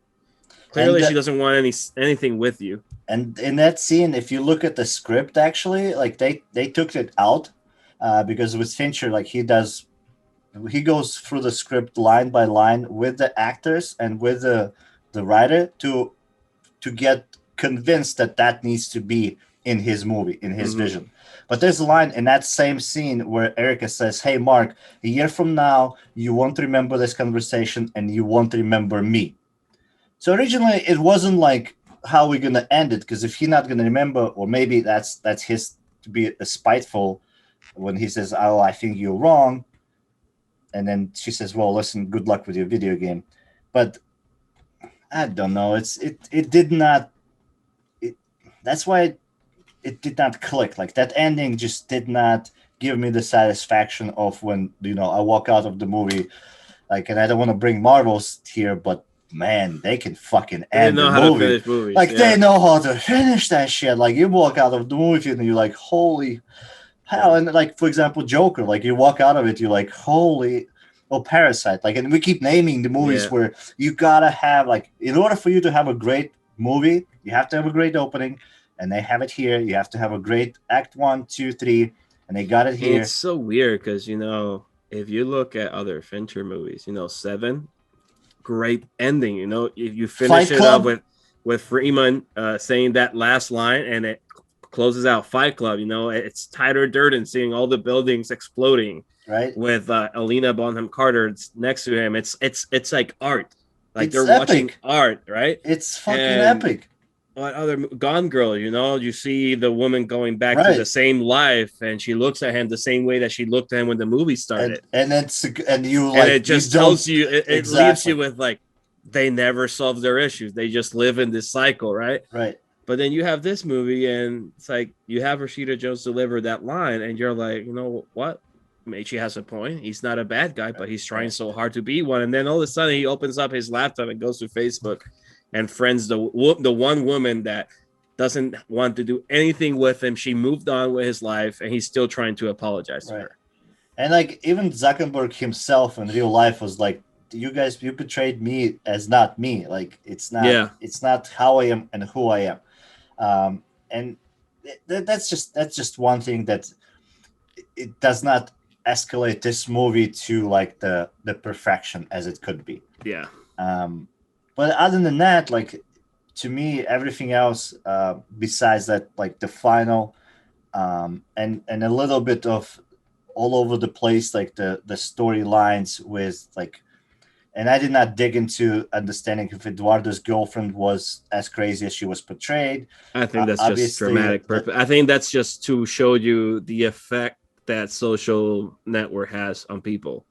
Clearly, she doesn't want anything with you. And in that scene, if you look at the script, actually, like they took it out because with Fincher, like he goes through the script line by line with the actors and with the writer to get convinced that needs to be in his movie, in his vision. But there's a line in that same scene where Erica says, hey, Mark, a year from now, you won't remember this conversation and you won't remember me. So originally, it wasn't like how we're going to end it, because if he's not going to remember, or maybe that's his to be spiteful when he says, oh, I think you're wrong. And then she says, well, listen, good luck with your video game. But I don't know. It did not. That's why it did not click. Like that ending just did not give me the satisfaction of when I walk out of the movie, like, and I don't want to bring Marvels here, but man, they can fucking end the movie. Like they know how to finish that shit. Like you walk out of the movie and you're like, holy hell. And like, for example, Joker, like you walk out of it, you're like, holy. or Parasite. Like, and we keep naming the movies Yeah. where you gotta have, like, in order for you to have a great movie, you have to have a great opening, and they have it here. You have to have a great act 1, 2, 3, and they got it And it's here. so weird because, if you look at other Fincher movies, Seven, great ending. If you finish Fight it up Club, with Freeman saying that last line, and it closes out Fight Club. It's Tyler Durden seeing all the buildings exploding right? with Alina Bonham Carter next to him. It's like art, like It's they're watching epic. art, right? It's fucking And epic. what other Gone Girl, you see the woman going back to the Right. same life, and she looks at him the same way that she looked at him when the movie started. And it's, and you And like, it you just don't tells you, it leaves exactly you with like, they never solve their issues. They just live in this cycle, right? right. But then you have this movie, and it's like you have Rashida Jones deliver that line, and you're like, you know what? Maybe she has a point. He's not a bad guy, but he's trying so hard to be one. And then all of a sudden, he opens up his laptop and goes to Facebook and friends the one woman that doesn't want to do anything with him. She moved on with his life, and he's still trying to apologize to her. And like, even Zuckerberg himself in real life was like, you betrayed me as not me. Like, it's not how I am and who I am. And that's just one thing that it does not escalate this movie to like the perfection as it could be. Yeah. But other than that, like, to me, everything else besides that, like the final and a little bit of all over the place, like the storylines with like, and I did not dig into understanding if Eduardo's girlfriend was as crazy as she was portrayed. I think that's just dramatic purpose. I think that's just to show you the effect that social network has on people.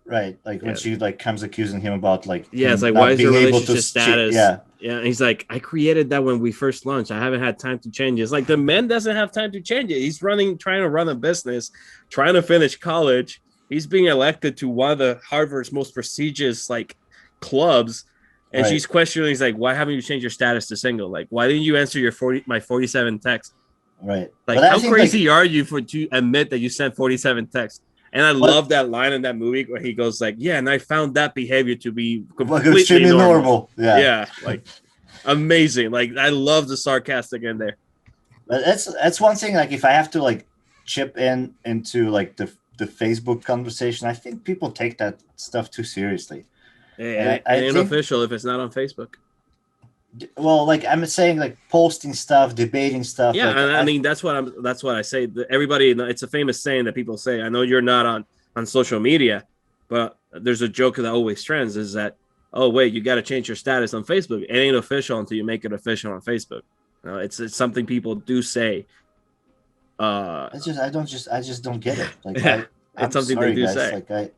Right, like when she like comes accusing him about like, it's like, why is your relationship status? Yeah, and he's like, I created that when we first launched. I haven't had time to change it. It's like the man doesn't have time to change it. He's trying to run a business, trying to finish college. He's being elected to one of the Harvard's most prestigious like clubs, and she's questioning. He's like, why haven't you changed your status to single? Like, why didn't you answer your 47 texts? Right, like, how crazy are you to admit that you sent 47 texts? And I love that line in that movie where he goes like, yeah, and I found that behavior to be completely normal. Yeah, like amazing. Like, I love the sarcastic in there. But that's one thing. Like, if I have to like chip into like the Facebook conversation, I think people take that stuff too seriously. It ain't official if it's not on Facebook. Well, like I'm saying, like posting stuff, debating stuff. Yeah, like, and I mean that's what I say. Everybody, it's a famous saying that people say. I know you're not on social media, but there's a joke that always trends is that, oh wait, you got to change your status on Facebook. It ain't official until you make it official on Facebook. It's something people do say. I just don't get it. Like, it's something they do say. Like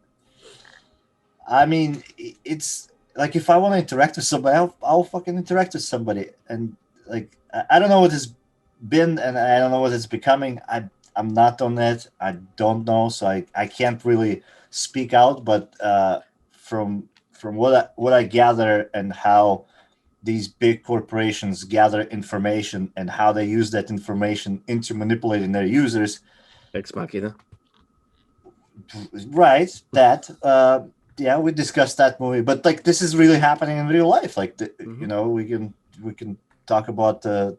I mean, it's. Like, if I want to interact with somebody, I'll fucking interact with somebody. And like, I don't know what it's been, and I don't know what it's becoming. I'm not on it. I don't know, so I can't really speak out. But from what I gather and how these big corporations gather information and how they use that information into manipulating their users. Ex Machina. Right. That. Yeah, we discussed that movie, but like this is really happening in real life. Like, we can talk about the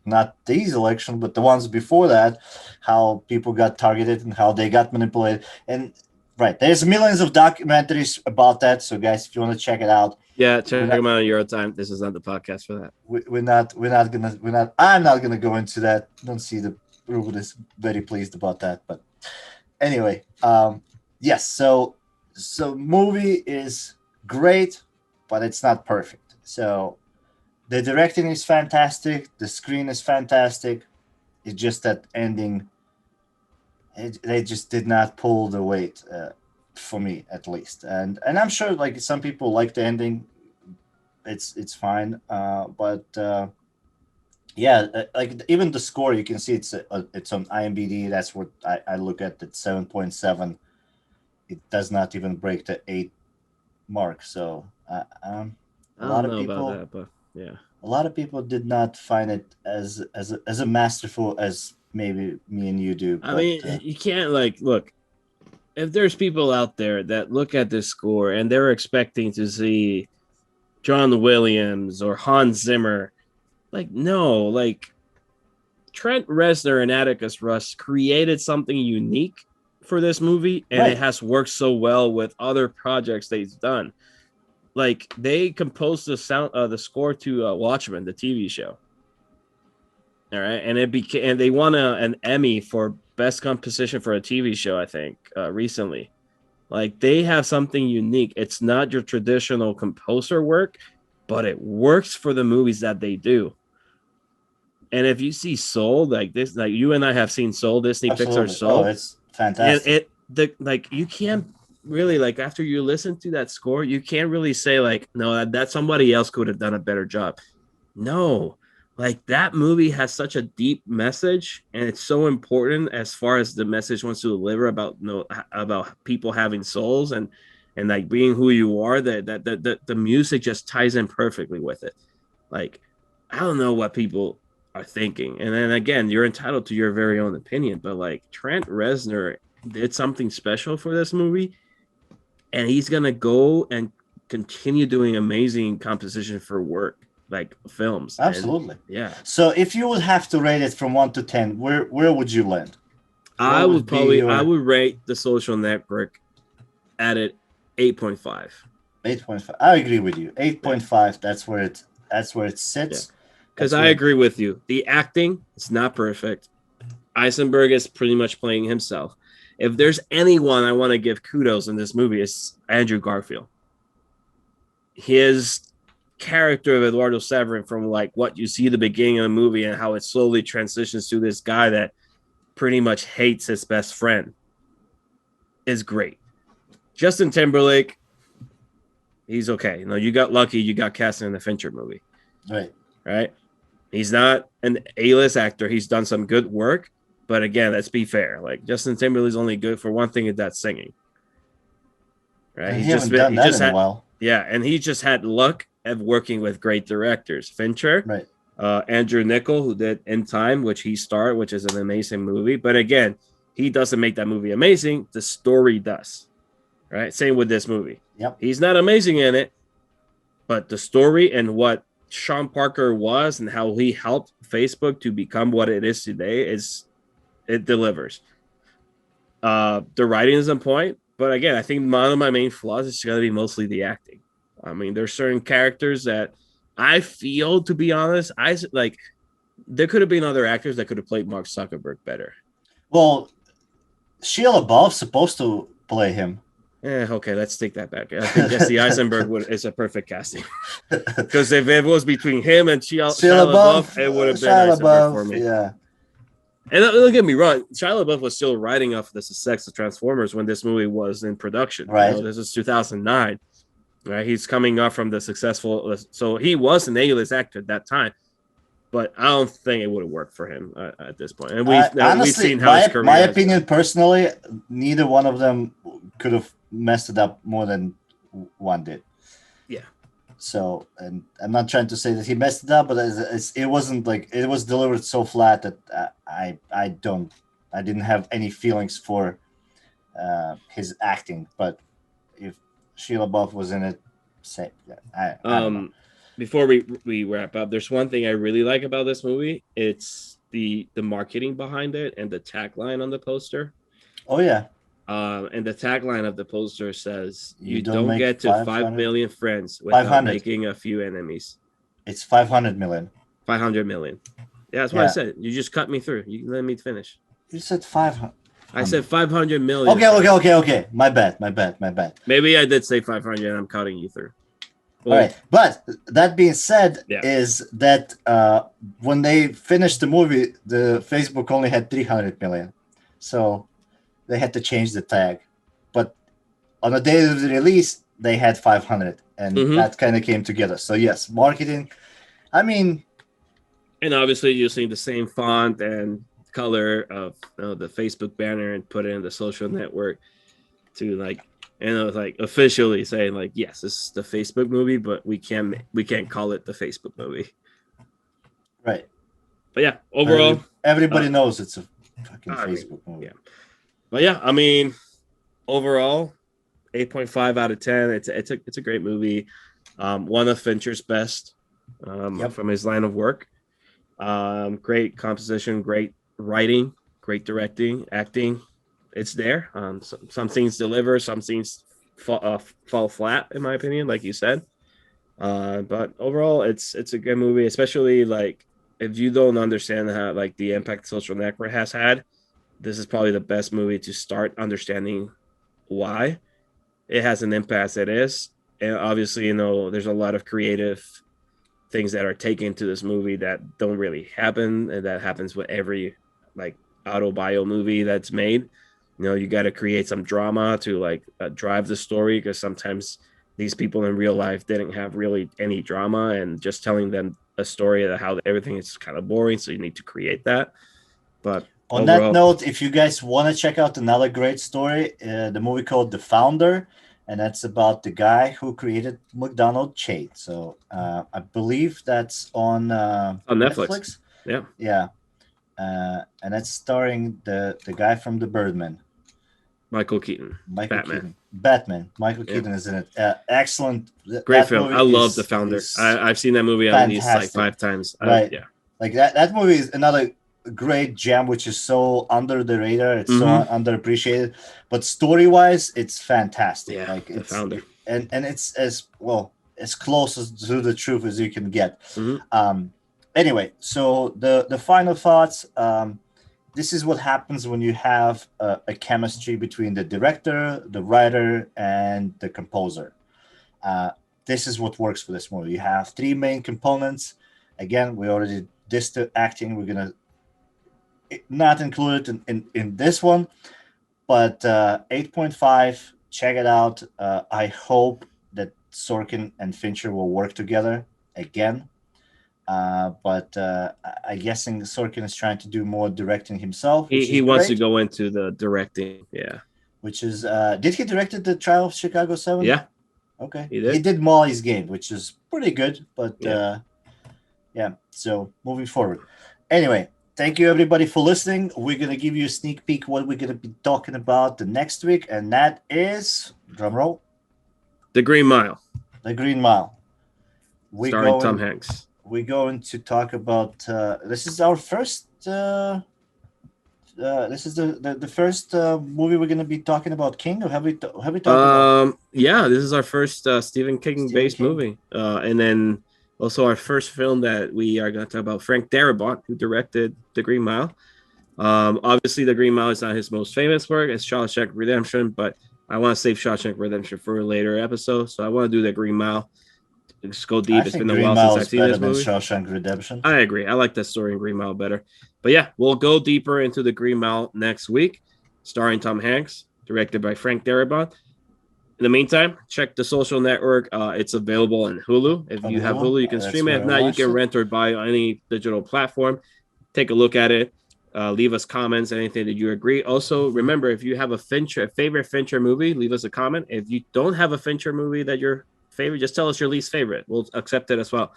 not these election, but the ones before that, how people got targeted and how they got manipulated. And there's millions of documentaries about that. So guys, if you want to check it out, check them out on your time. This is not the podcast for that. I'm not gonna go into that. Don't see the Ruben is very pleased about that, but anyway, yes. So movie is great, but it's not perfect. So the directing is fantastic. The screen is fantastic. It's just that ending, they just did not pull the weight for me, at least. And I'm sure like some people like the ending. It's fine. But like even the score, you can see it's on IMDb. That's what I look at. It's 7.7. It does not even break the 8 mark. So a lot of people about that, but yeah, a lot of people did not find it as a masterful as maybe me and you do. I mean, you can't like look. if there's people out there that look at this score and they're expecting to see John Williams or Hans Zimmer, like, no, like Trent Reznor and Atticus Ross created something unique for this movie, and it Right. has worked so well with other projects they've done. Like they composed the score to Watchmen, the TV show. All right, and it became, and they won an Emmy for best composition for a TV show, I think, recently. Like they have something unique. It's not your traditional composer work, but it works for the movies that they do. And if you see Soul, like this, like you and I have seen Soul, Disney Pixar Absolutely. Oh, Soul, it's and fantastic. like you can't really, like, after you listen to that score, you can't really say like, no, that somebody else could have done a better job. No, like that movie has such a deep message, and it's so important as far as the message wants to deliver about, about people having souls and like being who you are. That the music just ties in perfectly with it. Like I don't know what people are thinking, and then again, you're entitled to your very own opinion, but like Trent Reznor did something special for this movie, and he's gonna go and continue doing amazing composition for work like films. And Absolutely. yeah, So if you would have to rate it from 1 to 10, where would you land? What would be I your would rate The Social Network at it 8.5. 8.5? I agree with you. Yeah, 8.5. That's where it yeah, sits. because That's I where agree with you. The acting is not perfect. Eisenberg is pretty much playing himself. If there's anyone I want to give kudos in this movie, it's Andrew Garfield. His character of Eduardo Severin, from like what you see at the beginning of the movie and how it slowly transitions to this guy that pretty much hates his best friend, is great. Justin Timberlake, he's okay. You know, you got lucky, you got cast in the Fincher movie, right. right? He's not an A-list actor. He's done some good work, but again, let's be fair. Like Justin Timberlake's only good for one thing, is that singing, right? And He's he just haven't been, done he that just in a had, while. yeah, and he just had luck of working with great directors. Fincher, Right. Andrew Niccol, who did In Time, which he starred, which is an amazing movie. But again, he doesn't make that movie amazing. The story does, right? Same with this movie. Yep. He's not amazing in it, but the story and what Sean Parker was and how he helped Facebook to become what it is today it delivers. The writing is on point, but again, I think one of my main flaws is going to be mostly the acting. I mean, there's certain characters that I feel, to be honest, I like. There could have been other actors that could have played Mark Zuckerberg better. Well, Shia LaBeouf's supposed to play him. Okay, let's take that back. I think Jesse Eisenberg is a perfect casting, because if it was between him and Shia LaBeouf, it would have been Shia Eisenberg for LaBeouf, me. yeah. And don't get me wrong, Shia LaBeouf was still riding off the success of Transformers when this movie was in production. Right. You know, this is 2009. Right, he's coming off from the successful, so he was an A-list actor at that time. But I don't think it would have worked for him at this point. And we've honestly, seen how his career. My opinion personally, neither one of them could have messed it up more than one did. Yeah. So, and I'm not trying to say that he messed it up, but it wasn't like it was delivered so flat that I didn't have any feelings for his acting. But if Shia LaBeouf was in it, same. I don't know. Before we wrap up, there's one thing I really like about this movie. It's the marketing behind it and the tagline on the poster. Oh yeah. And the tagline of the poster says, "You don't don't get to 5 million friends without 500. making a few enemies." It's 500 million. 500 million. Yeah, that's what I said. You just cut me through. You let me finish. You said 500. I said 500 million. Okay. My bad. Maybe I did say 500 and I'm cutting you through. Well, all right. But that being said, is that when they finished the movie, the Facebook only had 300 million. So they had to change the tag. But on the day of the release, they had 500. And that kind of came together. So yes, marketing. I mean. And obviously using the same font and color of the Facebook banner and put it in the social network to like officially saying like, yes, this is the Facebook movie, but we can't call it the Facebook movie. Right. But yeah, overall, everybody knows it's a fucking Facebook movie. Yeah. But yeah, I mean, overall, 8.5 out of 10. It's a great movie. One of Fincher's best from his line of work. Great composition, great writing, great directing, acting. It's there. Some scenes deliver, some scenes fall flat, in my opinion, like you said. But overall, it's a good movie, especially like if you don't understand how like the impact social network has had. This is probably the best movie to start understanding why it has an impact it is. And obviously, there's a lot of creative things that are taken to this movie that don't really happen, and that happens with every like auto bio movie that's made. You got to create some drama to like drive the story, because sometimes these people in real life didn't have really any drama, and just telling them a story of how everything is kind of boring, so you need to create that. But on that note, if you guys want to check out another great story, the movie called The Founder, and that's about the guy who created McDonald's chain. So I believe that's on Netflix. Yeah. And that's starring the guy from The Birdman. Michael Keaton. Batman. Michael Keaton is in it. Excellent. Great film. I love The Founder. I've seen that movie at least like 5 times. Right. Like that movie is another great gem, which is so under the radar. It's so underappreciated. But story-wise, it's fantastic. Yeah, like The Founder. And it's as close to the truth as you can get. Anyway, so the final thoughts. This is what happens when you have a chemistry between the director, the writer, and the composer. This is what works for this movie. You have 3 main components. Again, we already did the acting. We're going to not include it in this one. But 8.5, check it out. I hope that Sorkin and Fincher will work together again. But I'm guessing Sorkin is trying to do more directing himself. He wants to go into the directing, Which is, did he direct The Trial of Chicago 7? Yeah. Okay. He did Molly's Game, which is pretty good. But so moving forward. Anyway, thank you everybody for listening. We're going to give you a sneak peek what we're going to be talking about the next week. And that is, drum roll, The Green Mile. The Green Mile. Starring Tom Hanks. We're going to talk about this is our first this is the first movie we're going to be talking about King, or have we talked about this is our first Stephen King based movie, and then also our first film that we are going to talk about, Frank Darabont, who directed The Green Mile. Obviously The Green Mile is not his most famous work. It's Shawshank Redemption, but I want to save Shawshank Redemption for a later episode, so I want to do The Green Mile. Just go deep. It's been a while since I've seen this movie. Shawshank Redemption. I agree. I like that story in Green Mile better. But yeah, we'll go deeper into The Green Mile next week, starring Tom Hanks, directed by Frank Darabont. In the meantime, check the social network. It's available on Hulu. If you have Hulu, you can stream it. If not, you can rent or buy on any digital platform. Take a look at it. Leave us comments, anything that you agree. Also, remember, if you have a favorite Fincher movie, leave us a comment. If you don't have a Fincher movie that you're favorite, just tell us your least favorite. We'll accept it as well.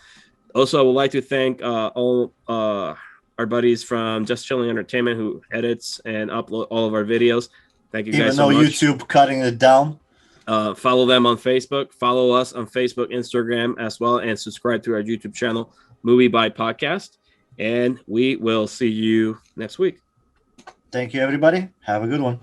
Also, I would like to thank all our buddies from Just Chillin Entertainment who edits and upload all of our videos. Thank you guys so much. Even though YouTube cutting it down. Follow them on Facebook. Follow us on Facebook, Instagram as well, and subscribe to our YouTube channel, Movie by Podcast. And we will see you next week. Thank you, everybody. Have a good one.